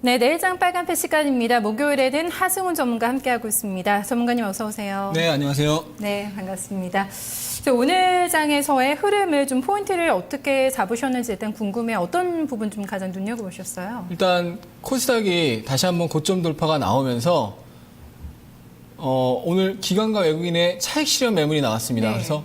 네, 내일장 빨간패 시간입니다. 목요일에는 하승훈 전문가 함께하고 있습니다. 전문가님 어서 오세요. 네, 안녕하세요. 네, 반갑습니다. 오늘 장에서의 흐름을 좀 포인트를 어떻게 잡으셨는지 일단 궁금해요. 어떤 부분 좀 가장 눈여겨보셨어요? 일단 코스닥이 다시 한번 고점 돌파가 나오면서 오늘 기관과 외국인의 차익 실현 매물이 나왔습니다. 네. 그래서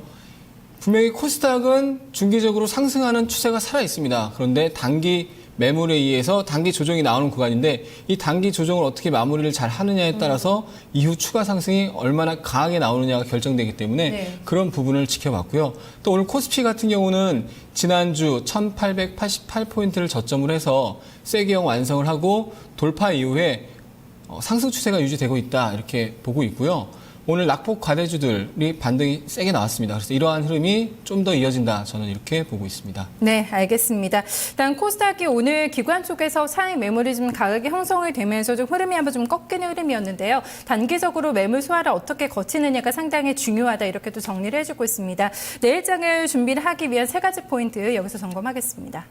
분명히 코스닥은 중기적으로 상승하는 추세가 살아 있습니다. 그런데 단기 매물에 의해서 단기 조정이 나오는 구간인데 이 단기 조정을 어떻게 마무리를 잘 하느냐에 따라서 이후 추가 상승이 얼마나 강하게 나오느냐가 결정되기 때문에 네. 그런 부분을 지켜봤고요. 또 오늘 코스피 같은 경우는 지난주 1888포인트를 저점으로 해서 쐐기형 완성을 하고 돌파 이후에 상승 추세가 유지되고 있다 이렇게 보고 있고요. 오늘 낙폭 과대주들이 반등이 세게 나왔습니다. 그래서 이러한 흐름이 좀 더 이어진다. 저는 이렇게 보고 있습니다. 네, 알겠습니다. 일단 코스닥이 오늘 기관 쪽에서 차익 매물이 좀 강하게 형성이 되면서 좀 흐름이 한번 좀 꺾이는 흐름이었는데요. 단기적으로 매물 소화를 어떻게 거치느냐가 상당히 중요하다. 이렇게 또 정리를 해주고 있습니다. 내일장을 준비를 하기 위한 세 가지 포인트 여기서 점검하겠습니다.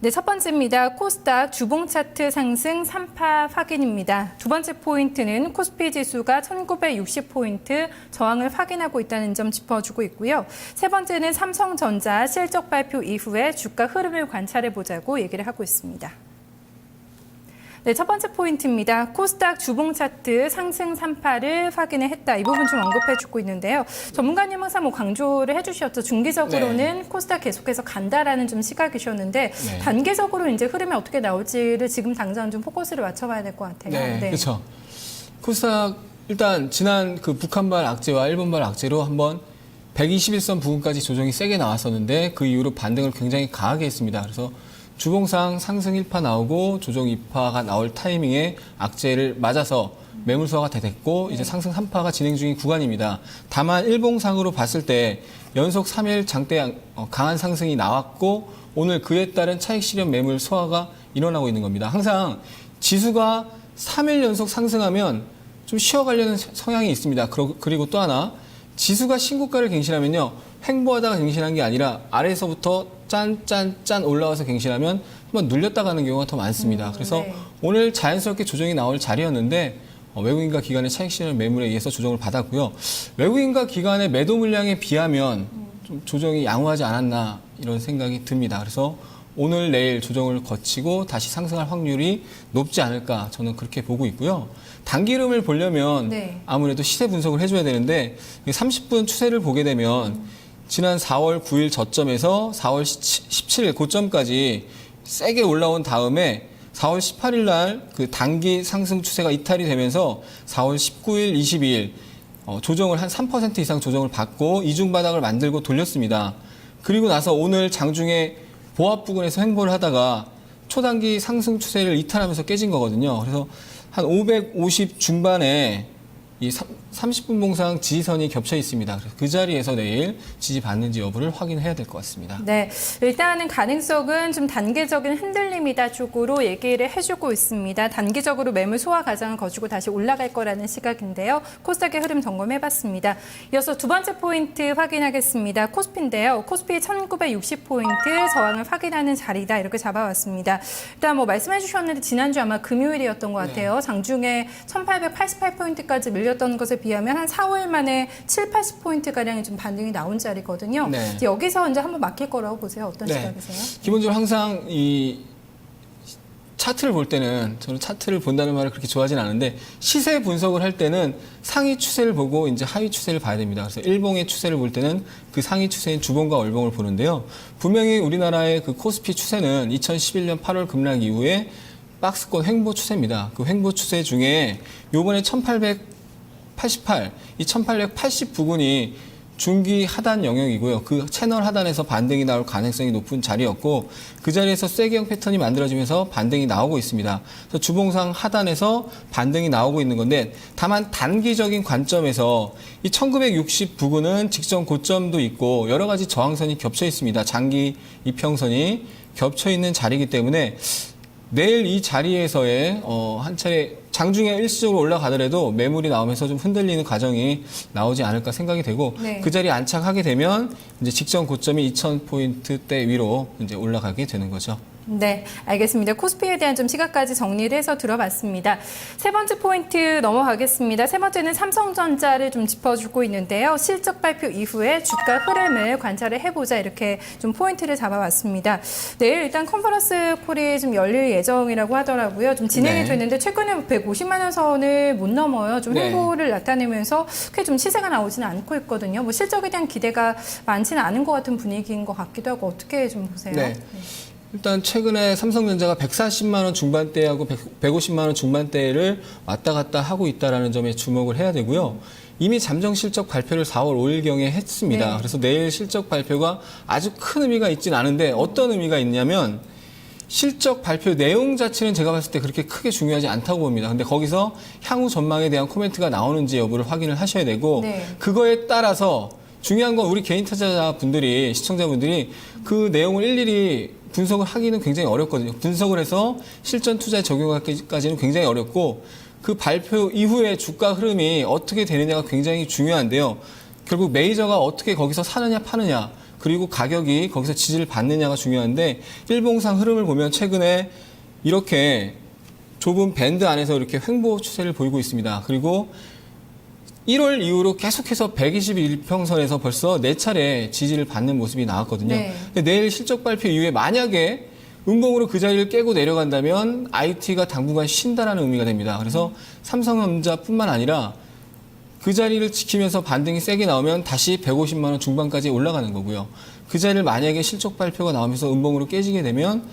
네, 첫 번째입니다. 코스닥 주봉 차트 상승 3파 확인입니다. 두 번째 포인트는 코스피 지수가 1960포인트 저항을 확인하고 있다는 점 짚어주고 있고요. 세 번째는 삼성전자 실적 발표 이후에 주가 흐름을 관찰해 보자고 얘기를 하고 있습니다. 네, 첫 번째 포인트입니다. 코스닥 주봉 차트 상승 3파를 확인을 했다. 이 부분 좀 언급해주고 있는데요. 전문가님 항상 강조를 해주셨죠. 중기적으로는 네. 코스닥 계속해서 간다라는 좀 시각이셨는데 네. 단기적으로 이제 흐름이 어떻게 나올지를 지금 당장 좀 포커스를 맞춰봐야 될 것 같아요. 네, 그렇죠. 코스닥 일단 지난 그 북한발 악재와 일본발 악재로 한번 121선 부근까지 조정이 세게 나왔었는데 그 이후로 반등을 굉장히 강하게 했습니다. 그래서 주봉상 상승 1파 나오고 조정 2파가 나올 타이밍에 악재를 맞아서 매물 소화가 됐고 이제 상승 3파가 진행 중인 구간입니다. 다만 일봉상으로 봤을 때 연속 3일 장대 강한 상승이 나왔고 오늘 그에 따른 차익 실현 매물 소화가 일어나고 있는 겁니다. 항상 지수가 3일 연속 상승하면 좀 쉬어가려는 성향이 있습니다. 그리고 또 하나 지수가 신고가를 갱신하면요. 횡보하다가 갱신한 게 아니라 아래에서부터 짠 올라와서 갱신하면 한번 눌렸다 가는 경우가 더 많습니다. 그래서 네. 오늘 자연스럽게 조정이 나올 자리였는데 외국인과 기관의 차익 실현 매물에 의해서 조정을 받았고요. 외국인과 기관의 매도 물량에 비하면 좀 조정이 양호하지 않았나 이런 생각이 듭니다. 그래서 오늘 내일 조정을 거치고 다시 상승할 확률이 높지 않을까 저는 그렇게 보고 있고요. 단기 흐름을 보려면 네. 아무래도 시세 분석을 해줘야 되는데 30분 추세를 보게 되면 지난 4월 9일 저점에서 4월 17일 고점까지 세게 올라온 다음에 4월 18일 날 그 단기 상승 추세가 이탈이 되면서 4월 19일, 22일 조정을 한 3% 이상 조정을 받고 이중 바닥을 만들고 돌렸습니다. 그리고 나서 오늘 장중에 보합 부근에서 횡보를 하다가 초단기 상승 추세를 이탈하면서 깨진 거거든요. 그래서 한 550 중반에 이 30분 봉상 지지선이 겹쳐 있습니다. 그래서 그 자리에서 내일 지지받는지 여부를 확인해야 될 것 같습니다. 네, 일단은 가능성은 좀 단기적인 흔들림이다 쪽으로 얘기를 해주고 있습니다. 단기적으로 매물 소화 과정을 거치고 다시 올라갈 거라는 시각인데요. 코스닥의 흐름 점검해봤습니다. 이어서 두 번째 포인트 확인하겠습니다. 코스피인데요. 코스피 1960포인트 저항을 확인하는 자리다 이렇게 잡아왔습니다. 일단 말씀해 주셨는데 지난주 아마 금요일이었던 것 같아요. 장중에 1888포인트까지 밀렸던 것에 비하면 한 4월 만에 80포인트가량이 좀 반등이 나온 자리거든요. 네. 여기서 이제 한번 막힐 거라고 보세요. 어떤 네. 시각이세요? 기본적으로 항상 이 차트를 볼 때는 저는 차트를 본다는 말을 그렇게 좋아하진 않은데 시세 분석을 할 때는 상위 추세를 보고 이제 하위 추세를 봐야 됩니다. 그래서 일봉의 추세를 볼 때는 그 상위 추세인 주봉과 월봉을 보는데요. 분명히 우리나라의 그 코스피 추세는 2011년 8월 급락 이후에 박스권 횡보 추세입니다. 그 횡보 추세 중에 요번에 1888, 이 1880 부근이 중기 하단 영역이고요. 그 채널 하단에서 반등이 나올 가능성이 높은 자리였고 그 자리에서 쐐기형 패턴이 만들어지면서 반등이 나오고 있습니다. 그래서 주봉상 하단에서 반등이 나오고 있는 건데 다만 단기적인 관점에서 이 1960 부근은 직전 고점도 있고 여러 가지 저항선이 겹쳐 있습니다. 장기 이평선이 겹쳐 있는 자리이기 때문에 내일 이 자리에서의 한 차례 장중에 일시적으로 올라가더라도 매물이 나오면서 좀 흔들리는 과정이 나오지 않을까 생각이 되고 네. 그 자리에 안착하게 되면 이제 직전 고점이 2,000포인트대 위로 이제 올라가게 되는 거죠. 네, 알겠습니다. 코스피에 대한 좀 시각까지 정리를 해서 들어봤습니다. 세 번째 포인트 넘어가겠습니다. 세 번째는 삼성전자를 좀 짚어주고 있는데요. 실적 발표 이후에 주가 흐름을 관찰을 해보자 이렇게 좀 포인트를 잡아왔습니다. 내일 일단 컨퍼런스 콜이 좀 열릴 예정이라고 하더라고요. 좀 진행이 네. 됐는데 최근에 150만 원 선을 못 넘어요. 좀 네. 횡보를 나타내면서 크게 좀 시세가 나오지는 않고 있거든요. 뭐 실적에 대한 기대가 많지는 않은 것 같은 분위기인 것 같기도 하고 어떻게 좀 보세요? 네. 일단 최근에 삼성전자가 140만 원 중반대하고 150만 원 중반대를 왔다 갔다 하고 있다는 점에 주목을 해야 되고요. 이미 잠정 실적 발표를 4월 5일경에 했습니다. 네. 그래서 내일 실적 발표가 아주 큰 의미가 있진 않은데 어떤 의미가 있냐면 실적 발표 내용 자체는 제가 봤을 때 그렇게 크게 중요하지 않다고 봅니다. 근데 거기서 향후 전망에 대한 코멘트가 나오는지 여부를 확인을 하셔야 되고 네. 그거에 따라서 중요한 건 우리 개인 투자자분들이 시청자분들이 그 내용을 일일이 분석을 하기는 굉장히 어렵거든요. 분석을 해서 실전 투자에 적용하기까지는 굉장히 어렵고 그 발표 이후에 주가 흐름이 어떻게 되느냐가 굉장히 중요한데요. 결국 메이저가 어떻게 거기서 사느냐 파느냐 그리고 가격이 거기서 지지를 받느냐가 중요한데 일봉상 흐름을 보면 최근에 이렇게 좁은 밴드 안에서 이렇게 횡보 추세를 보이고 있습니다. 그리고 1월 이후로 계속해서 121평선에서 벌써 4차례 지지를 받는 모습이 나왔거든요. 네. 근데 내일 실적 발표 이후에 만약에 음봉으로 그 자리를 깨고 내려간다면 IT가 당분간 쉰다라는 의미가 됩니다. 그래서 삼성전자뿐만 아니라 그 자리를 지키면서 반등이 세게 나오면 다시 150만 원 중반까지 올라가는 거고요. 그 자리를 만약에 실적 발표가 나오면서 음봉으로 깨지게 되면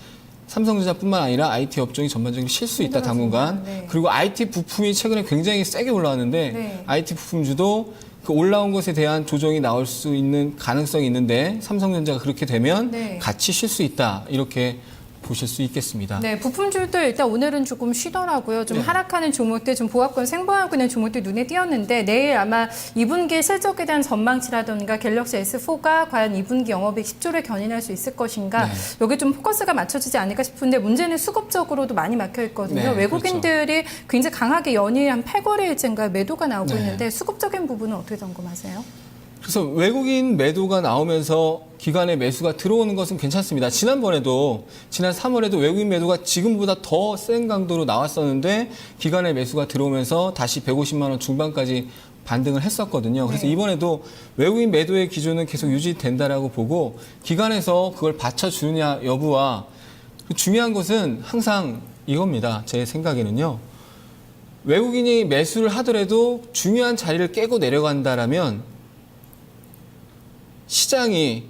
삼성전자뿐만 아니라 IT 업종이 전반적으로 쉴 수 있다 당분간. 네. 그리고 IT 부품이 최근에 굉장히 세게 올라왔는데 네. IT 부품주도 그 올라온 것에 대한 조정이 나올 수 있는 가능성이 있는데 삼성전자가 그렇게 되면 네. 같이 쉴 수 있다 이렇게 보실 수 있겠습니다. 네, 부품주도 일단 오늘은 조금 쉬더라고요. 좀 네. 하락하는 종목들, 좀 보합권 생보하고 있는 종목들 눈에 띄었는데 내일 아마 2분기 실적에 대한 전망치라던가 갤럭시 S4가 과연 2분기 영업이익 10조를 견인할 수 있을 것인가 네. 여기 좀 포커스가 맞춰지지 않을까 싶은데 문제는 수급적으로도 많이 막혀 있거든요. 네, 외국인들이 굉장히 강하게 연이에 한 8거래일째인가 매도가 나오고 네. 있는데 수급적인 부분은 어떻게 점검하세요? 그래서 외국인 매도가 나오면서 기관의 매수가 들어오는 것은 괜찮습니다. 지난번에도 지난 3월에도 외국인 매도가 지금보다 더 센 강도로 나왔었는데 기관의 매수가 들어오면서 다시 150만 원 중반까지 반등을 했었거든요. 그래서 네. 이번에도 외국인 매도의 기조는 계속 유지된다라고 보고 기관에서 그걸 받쳐주느냐 여부와 중요한 것은 항상 이겁니다. 제 생각에는요. 외국인이 매수를 하더라도 중요한 자리를 깨고 내려간다라면 시장이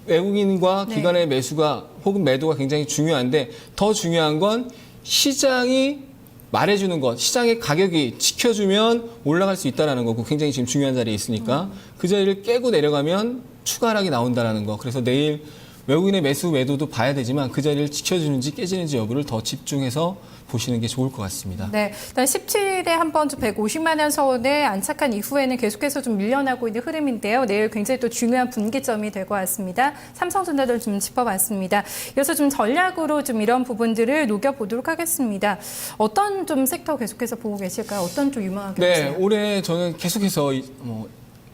외국인과 네. 기관의 매수가 혹은 매도가 굉장히 중요한데 더 중요한 건 시장이 말해주는 것, 시장의 가격이 지켜주면 올라갈 수 있다는 거고 굉장히 지금 중요한 자리에 있으니까 그 자리를 깨고 내려가면 추가 하락이 나온다는 거. 그래서 내일 외국인의 매수 매도도 봐야 되지만 그 자리를 지켜주는지 깨지는지 여부를 더 집중해서 보시는 게 좋을 것 같습니다. 네, 일단 17일에 한번 150만 원 선에 안착한 이후에는 계속해서 좀 밀려나고 있는 흐름인데요. 내일 굉장히 또 중요한 분기점이 될 것 같습니다. 삼성전자를 좀 짚어봤습니다. 이어서 좀 전략으로 좀 이런 부분들을 녹여보도록 하겠습니다. 어떤 좀 섹터 계속해서 보고 계실까요? 어떤 쪽 유망하게 네, 보세요? 올해 저는 계속해서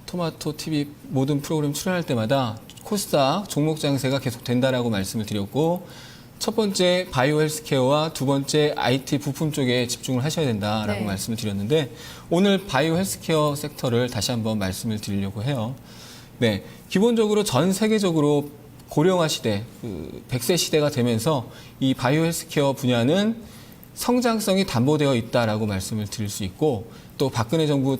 토마토 TV 모든 프로그램 출연할 때마다 코스닥 종목 장세가 계속 된다라고 말씀을 드렸고 첫 번째 바이오 헬스케어와 두 번째 IT 부품 쪽에 집중을 하셔야 된다라고 네. 말씀을 드렸는데 오늘 바이오 헬스케어 섹터를 다시 한번 말씀을 드리려고 해요. 네, 기본적으로 전 세계적으로 고령화 시대, 100세 시대가 되면서 이 바이오 헬스케어 분야는 성장성이 담보되어 있다라고 말씀을 드릴 수 있고 또 박근혜 정부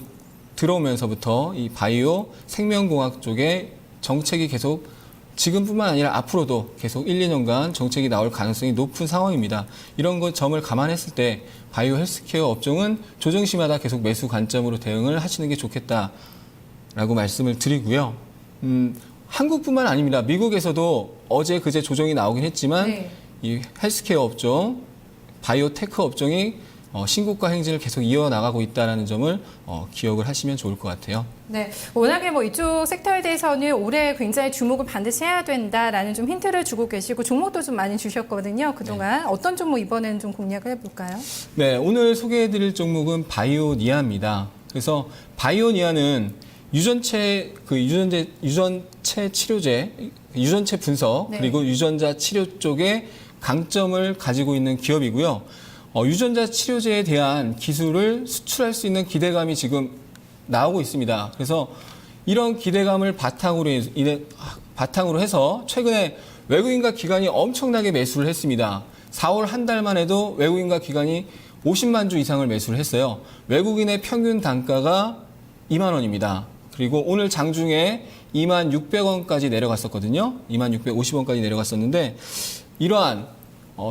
들어오면서부터 이 바이오 생명공학 쪽에 정책이 계속 지금뿐만 아니라 앞으로도 계속 1, 2년간 정책이 나올 가능성이 높은 상황입니다. 이런 것 점을 감안했을 때 바이오 헬스케어 업종은 조정시마다 계속 매수 관점으로 대응을 하시는 게 좋겠다라고 말씀을 드리고요. 한국뿐만 아닙니다. 미국에서도 어제 그제 조정이 나오긴 했지만 네. 이 헬스케어 업종, 바이오테크 업종이 신고가 행진을 계속 이어나가고 있다는 점을 기억을 하시면 좋을 것 같아요. 네, 워낙에 뭐 이쪽 섹터에 대해서는 올해 굉장히 주목을 반드시 해야 된다라는 좀 힌트를 주고 계시고 종목도 좀 많이 주셨거든요. 그동안 어떤 종목 이번에는 좀 공략을 해볼까요? 네, 오늘 소개해드릴 종목은 바이오니아입니다. 그래서 바이오니아는 유전체 치료제, 유전체 분석 네. 그리고 유전자 치료 쪽에 강점을 가지고 있는 기업이고요. 유전자 치료제에 대한 기술을 수출할 수 있는 기대감이 지금 나오고 있습니다. 그래서 이런 기대감을 바탕으로 해서 최근에 외국인과 기관이 엄청나게 매수를 했습니다. 4월 한 달만 해도 외국인과 기관이 50만 주 이상을 매수를 했어요. 외국인의 평균 단가가 2만 원입니다. 그리고 오늘 장중에 2만 600원까지 내려갔었거든요. 2만 650원까지 내려갔었는데 이러한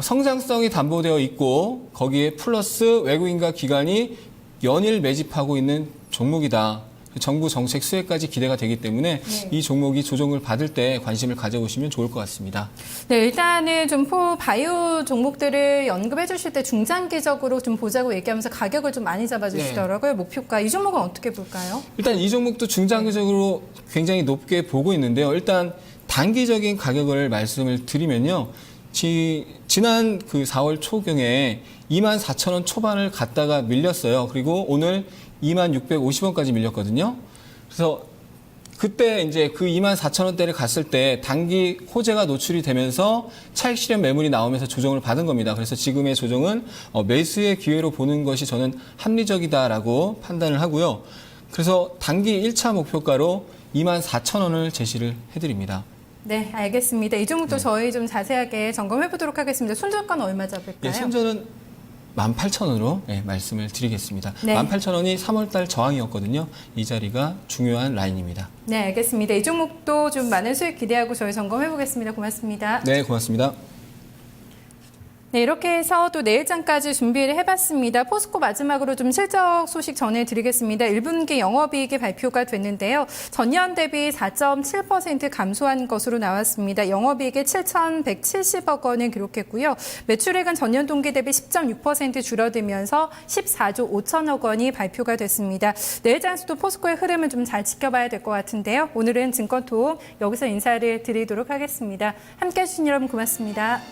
성장성이 담보되어 있고 거기에 플러스 외국인과 기관이 연일 매집하고 있는 종목이다. 정부 정책 수혜까지 기대가 되기 때문에 네. 이 종목이 조정을 받을 때 관심을 가져보시면 좋을 것 같습니다. 네, 일단은 좀 바이오 종목들을 언급해 주실 때 중장기적으로 좀 보자고 얘기하면서 가격을 좀 많이 잡아주시더라고요. 목표가. 이 종목은 어떻게 볼까요? 일단 이 종목도 중장기적으로 굉장히 높게 보고 있는데요. 일단 단기적인 가격을 말씀을 드리면요. 지난 그 4월 초경에 2만 4천 원 초반을 갔다가 밀렸어요. 그리고 오늘 2만 650원까지 밀렸거든요. 그래서 그때 이제 그 2만 4천 원대를 갔을 때 단기 호재가 노출이 되면서 차익 실현 매물이 나오면서 조정을 받은 겁니다. 그래서 지금의 조정은 매수의 기회로 보는 것이 저는 합리적이다라고 판단을 하고요. 그래서 단기 1차 목표가로 2만 4천 원을 제시를 해드립니다. 네, 알겠습니다. 이 종목도 저희 좀 자세하게 점검해 보도록 하겠습니다. 손절가는 얼마 잡을까요? 예, 손절은 18,000원으로 말씀을 드리겠습니다. 네. 18,000원이 3월달 저항이었거든요. 이 자리가 중요한 라인입니다. 네, 알겠습니다. 이 종목도 좀 많은 수익 기대하고 저희 점검해 보겠습니다. 고맙습니다. 네, 고맙습니다. 네, 이렇게 해서 또 내일장까지 준비를 해봤습니다. 포스코 마지막으로 좀 실적 소식 전해드리겠습니다. 1분기 영업이익이 발표가 됐는데요. 전년 대비 4.7% 감소한 것으로 나왔습니다. 영업이익이 7,170억 원을 기록했고요. 매출액은 전년 동기 대비 10.6% 줄어들면서 14조 5천억 원이 발표가 됐습니다. 내일장에서도 포스코의 흐름을 좀 잘 지켜봐야 될 것 같은데요. 오늘은 증권통 여기서 인사를 드리도록 하겠습니다. 함께해 주신 여러분 고맙습니다.